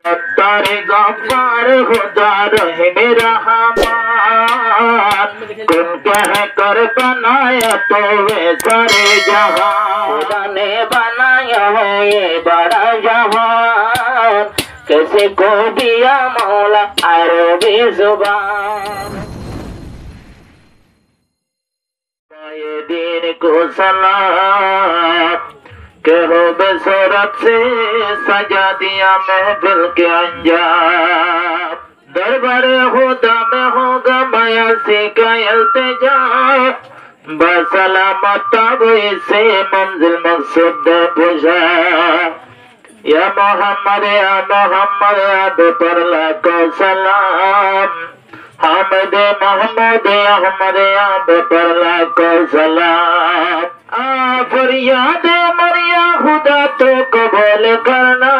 सत्तार गफ्फार खुदा रहीम रहमान, तुम कह कर बनाया तो वे सारे जहां। खुदा ने बनाया है ये बड़ा जहान, कैसे को दिया मौला अरबी जुबान। ये दीन को सलाम के हो बेसरत से सजा दिया महफिल के अंजाम। दरबार खुदा में होगा बयासी का इल्तिजा, बसलामत तब इसे मंजिल मकसूद पुजा। या मोहम्मद या पर लाखों सलाम, हमद महमूद अहमद पर लाखों सलाम। फरियाद मरिया खुदा तो कबूल करना,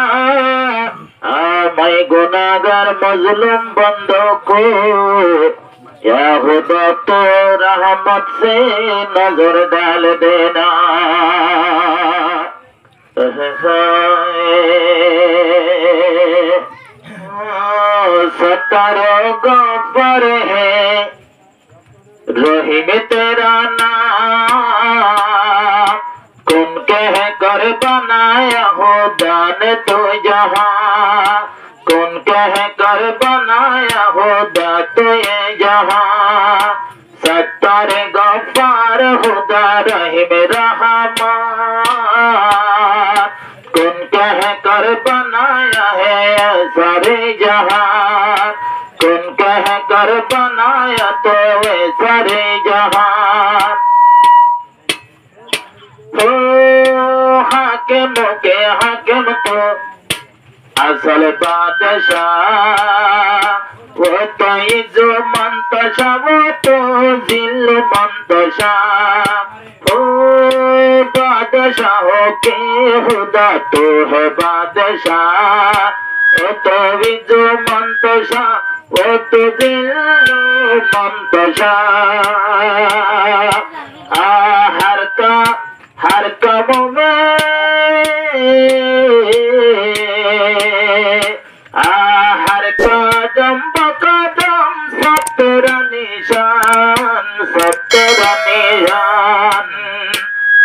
मैं गुनाहगार मजलूम बंदों को या खुदा तो रहमत से नजर डाल देना। सत्तारों गफ्फार है रहीम तेरा नाम, तुम कह कर बनाया खुदा ने तो जहां, तुम कह कर बनाया खुदा तो ये जहां। सत्तार गफ्फार खुदा रहीम रहमान, तुम कह कर बनाया है सारे जहां, तुम कह कर बनाया तो वे सारे जहां। हो हाकिम के हाकिम तो असल बादशाह, वो तो इज्जो मंतशा वो तो जिल्लु मंतशा। हो बादशाह के खुदा तो है बादशाह, वो तो इज्जो मंतशा वो तो जिल्लु मंतशा। हर काम में हर कदम बकदम सब तेरा निशान, सब तेरा निशान।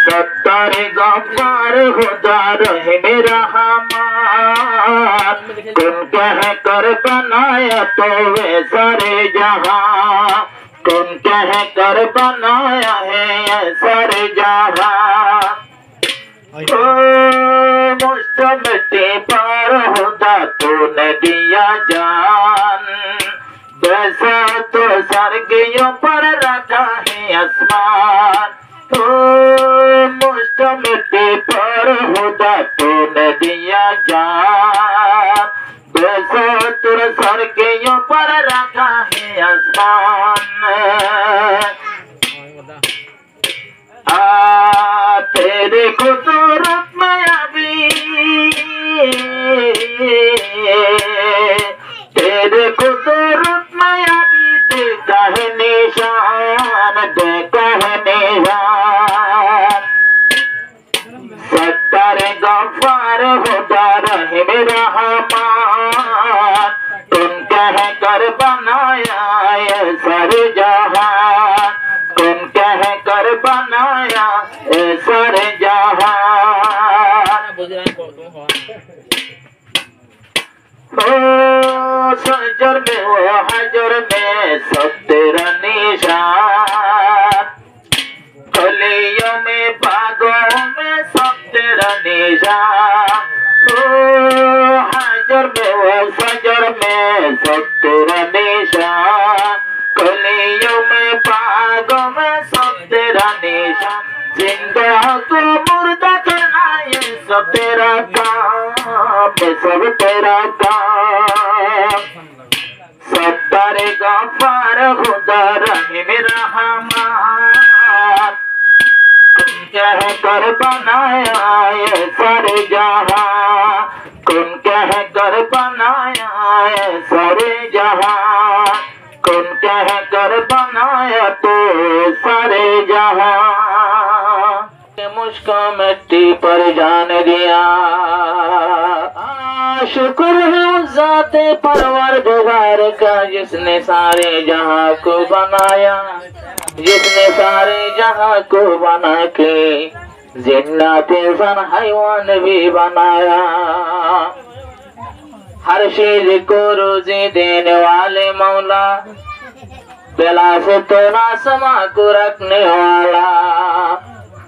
सत्तार गफ्फार खुदा रहीम रहमान, तुम कह कर बनाया तो वे सारे जहां, तुम कह कर बनाया है सारे जहां। मुस्तमिती पर खुदा तूने दिया जान, वैसा तो सरगियों पर रखा है आसमान। मुस्तमिती पर खुदा तूने दिया जान, वैसा तो सरगियों पर रखा है आसमान। तेरे कुदरत में अभी, तेरे कुदरत में अभी देखा है निशान, देखा है निशान। सत्तार गफ्फार खुदा रहीम रहमान, तुम कह कर बनाया ये सारे जहां, तुम कह कर बनाया ये सारे जहां। सजर में वो हजर में सब तेरा निशान, कलियों में बागों में सब तेरा निशान। हजर में वो सजर में सब तेरा निशान, कलियों में बागों में सब तेरा निशान। जिंदा को मुर्दा करना ये सब तेरा काम, सब तेरा काम। सत्तार गफ्फार खुदा रहीम रहमान, तुम कह कर बनाया ये सारे जहां, तुम कह कर बनाया ये सारे जहां, तुम कह कर बनाया तो सारे जहां। मुझको मिट्टी पर जान दिया, शुक्र है उस ज़ाते परवरदिगार का जिसने सारे जहां को बनाया, जिसने सारे जहां को बना के जिन्नात इंसान हैवान भी बनाया। हर चीज को रोजी देने वाले मौला, बेला से तोड़ा समा को रखने वाला,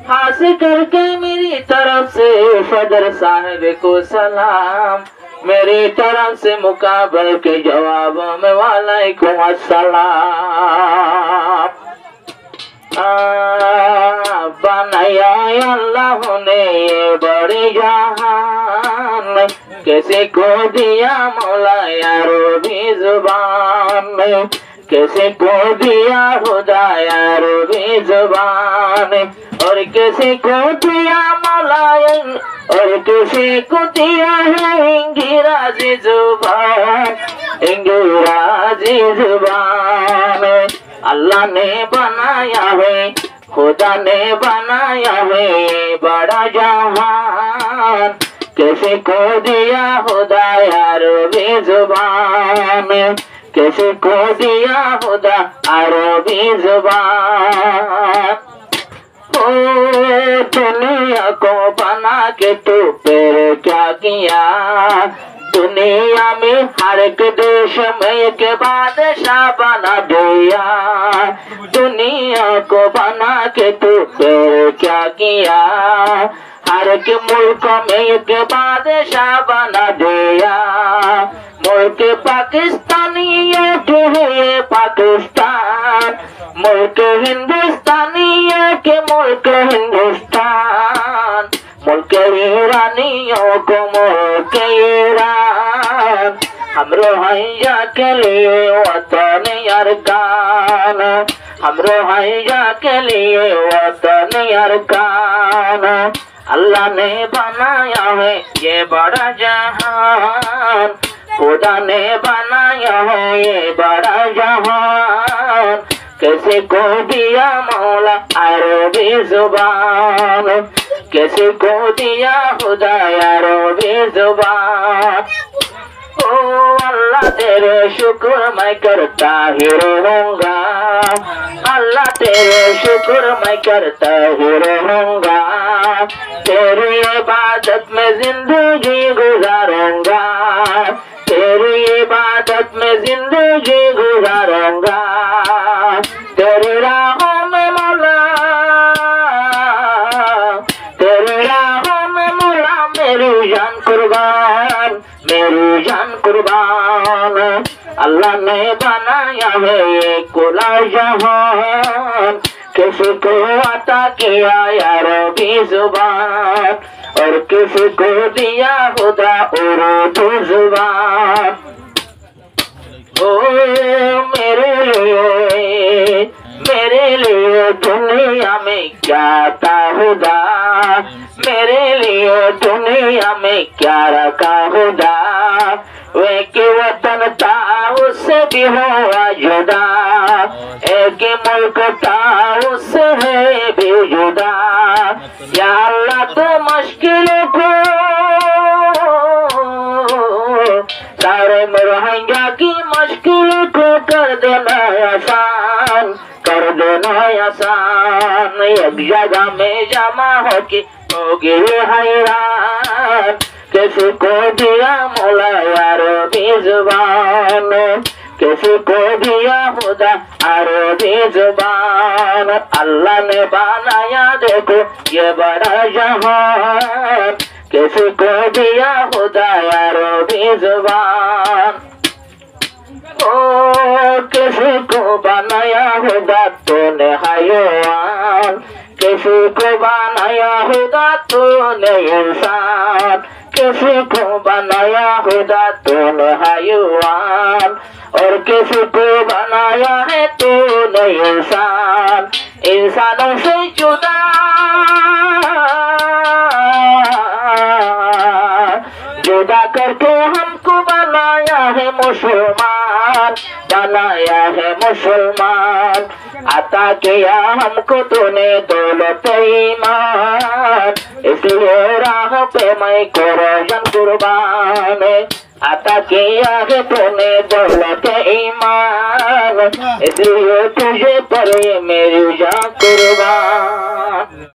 हासिल करके मेरी तरफ से सदर साहिब को सलाम, मेरी तरफ से मुकाबल के जवाबों में वालेकुम अस्सलाम। बनाया अल्लाह ने ये बड़ी जहान, किसी को दिया मौला यारो भी जुबान, किसी को दिया खुदा यारो भी जुबान, और किसी को दिया मौला और किसी को दिया है इंगिराजी जुबान, इंगिराजी जुबान। अल्लाह ने बनाया है, खुदा ने बनाया है बड़ा जहान, किसी को दिया खुदा अरबी जुबान, किसी को दिया खुदा अरबी जुबान। ओ दुनिया को बना के तू फिर क्या किया, दुनिया में हर एक देश में एक बादशाह बना दिया, दुनिया को बना के तू फिर क्या किया, हर एक मुल्क में एक बादशाह बना दिया। मुल्क पाकिस्तानी एक है पाकिस्तान, मुल्क हिंदुस्तानी एक मुल्क हिंदुस्तान, मुल्क ईरानियों को मुल्क ईरान। हमरो हैया के लिए वतन अरकान, हमरो हैया के लिए वतन अरकान। अल्लाह ने बनाया है ये बड़ा जहान, खुदा ने बनाया है ये बड़ा जहान, किसी को दिया मौला अरबी जुबान, किसी को दिया खुदा अरबी जुबान। ओ अल्लाह तेरे शुक्र मैं करता ही रहूंगा, अल्लाह तेरे शुक्र मैं करता ही रहूंगा, तेरी इबादत में जिंदगी गुजारूंगा, तेरी इबादत में जिंदगी गुजारूंगा, तेरी राहों में मौला, तेरी राहों में मौला मेरी जान कुर्बान, मेरी जान कुर्बान। अल्लाह ने बनाया है ये कुला जहान, किसी को अता किया अरबी जुबान, और किसी को दिया खुदा उर्दू जुबान। ओ मेरे लिए दुनिया में क्या था खुदा, मेरे लिए दुनिया में क्या रखा खुदा, वे के वतन था उससे भी हुआ जुदा, एक मुल्क था उससे है भी जुदा। या अल्लाह तो मुश्किल को सारे मुरहंगा की मुश्किल को कर देना आसान, कर देना आसान। एक जगह में जमा हो के होगी हैरान, किसी को दिया मौला अरबी जुबान, किसी को दिया खुदा अरबी जुबान। अल्लाह ने बनाया देखो ये बड़ा जहान, किसी को दिया खुदा अरबी जुबान। ओ किसी को बनाया खुदा तूने हैवान, किसी को बनाया खुदा तूने इंसान, किसी को बनाया खुदा तूने हैवान, और किसी को बनाया है तूने इंसान। इंसानों से जुदा जुदा करके हमको बनाया है मुसलमान, जहान बनाया है मुसलमान। अता किया हमको तूने दौलत ईमान, इसलिए राह पे मैं कुर्बान कुर्बान। अता किया है तूने दौलत ईमान, इसलिए तुझे पर ये मेरी जान कुर्बान।